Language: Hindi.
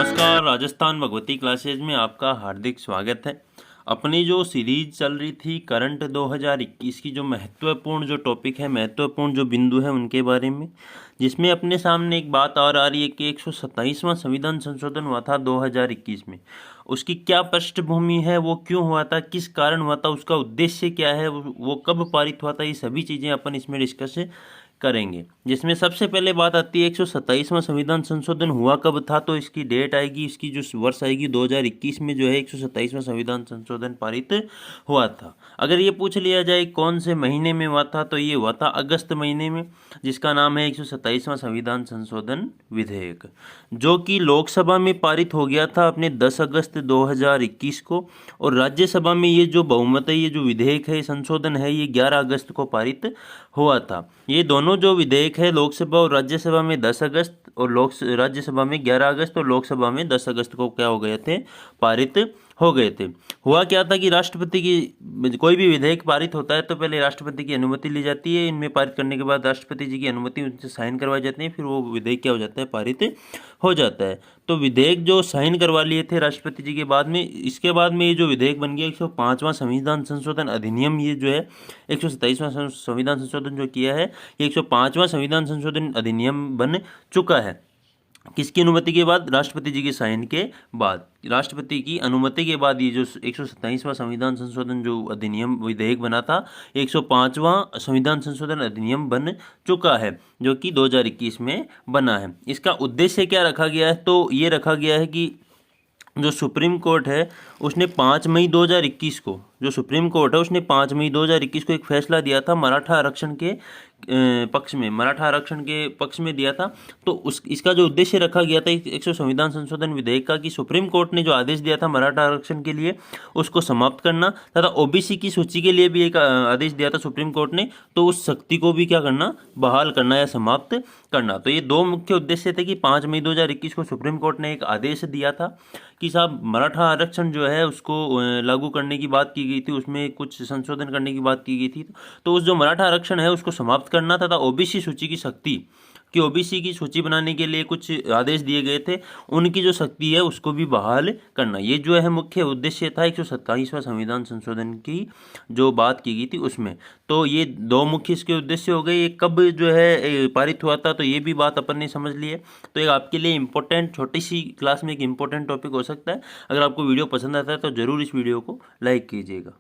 नमस्कार, राजस्थान भगवती क्लासेज में आपका हार्दिक स्वागत है। अपनी जो सीरीज चल रही थी करंट 2021 की, जो महत्वपूर्ण जो टॉपिक है, महत्वपूर्ण जो बिंदु है उनके बारे में, जिसमें अपने सामने एक बात और आ रही है कि 127वां संविधान संशोधन हुआ था 2021 में। उसकी क्या पृष्ठभूमि है, वो क्यों हुआ था, किस कारण हुआ था, उसका उद्देश्य क्या है, वो कब पारित हुआ था, ये सभी चीज़ें अपन इसमें डिस्कस करेंगे। जिसमें सबसे पहले बात आती है 127वां संविधान संशोधन हुआ कब था, तो इसकी डेट आएगी, इसकी जो वर्ष आएगी 2021 में जो है 127वां संविधान संशोधन पारित हुआ था। अगर ये पूछ लिया जाए कौन से महीने में हुआ था, तो ये हुआ था अगस्त महीने में, जिसका नाम है 127वां संविधान संशोधन विधेयक, जो कि लोकसभा में पारित हो गया था अपने 10 अगस्त 2021 को, और राज्यसभा में ये जो बहुमत है, ये जो विधेयक है, संशोधन है, ये 11 अगस्त को पारित हुआ था। ये दोनों जो विधेयक है लोकसभा और राज्यसभा में 10 अगस्त और राज्यसभा में 11 अगस्त और लोकसभा में 10 अगस्त को क्या हो गए थे, पारित हो गए थे। हुआ क्या था कि राष्ट्रपति की कोई भी विधेयक पारित होता है तो पहले राष्ट्रपति की अनुमति ली जाती है। इनमें पारित करने के बाद राष्ट्रपति जी की अनुमति, उनसे साइन करवाए जाते हैं, फिर वो विधेयक क्या हो जाता है, पारित हो जाता है। तो विधेयक जो साइन करवा लिए थे राष्ट्रपति जी के बाद में, इसके बाद में ये जो विधेयक बन गया 105वां संविधान संशोधन अधिनियम, ये जो है 127वां संविधान संशोधन जो किया है, ये 105वां संविधान संशोधन अधिनियम बन चुका है। किसकी अनुमति के बाद? राष्ट्रपति जी के साइन के बाद, राष्ट्रपति की अनुमति के बाद ये जो 127वां संविधान संशोधन जो अधिनियम विधेयक बना था, 105वां संविधान संशोधन अधिनियम बन चुका है, जो कि 2021 में बना है। इसका उद्देश्य क्या रखा गया है? तो ये रखा गया है कि जो सुप्रीम कोर्ट है उसने 5 मई 2021 को, जो सुप्रीम कोर्ट है उसने 5 मई 2021 को एक फैसला दिया था मराठा आरक्षण के पक्ष में, मराठा आरक्षण के पक्ष में दिया था। तो इसका जो उद्देश्य रखा गया था 100 संविधान संशोधन विधेयक का, कि सुप्रीम कोर्ट ने जो आदेश दिया था मराठा आरक्षण के लिए उसको समाप्त करना, तथा ओबीसी की सूची के लिए भी एक आदेश दिया था सुप्रीम कोर्ट ने, तो उस शक्ति को भी क्या करना, बहाल करना या समाप्त करना। तो ये दो मुख्य उद्देश्य थे कि 5 मई 2021 को सुप्रीम कोर्ट ने एक आदेश दिया था कि साहब मराठा आरक्षण जो है उसको लागू करने की बात की गई थी, उसमें कुछ संशोधन करने की बात की गई थी। तो उस जो मराठा आरक्षण है उसको समाप्त करना तथा ओबीसी सूची की शक्ति, कि ओबीसी की सूची बनाने के लिए कुछ आदेश दिए गए थे, उनकी जो शक्ति है उसको भी बहाल करना, ये जो है मुख्य उद्देश्य था 127वां संविधान संशोधन की जो बात की गई थी उसमें। तो ये दो मुख्य इसके उद्देश्य हो गए। ये कब जो है पारित हुआ था, तो ये भी बात अपन ने समझ ली है। तो एक आपके लिए इंपॉर्टेंट, छोटी सी क्लास में एक इंपॉर्टेंट टॉपिक हो सकता है। अगर आपको वीडियो पसंद आता है तो ज़रूर इस वीडियो को लाइक कीजिएगा।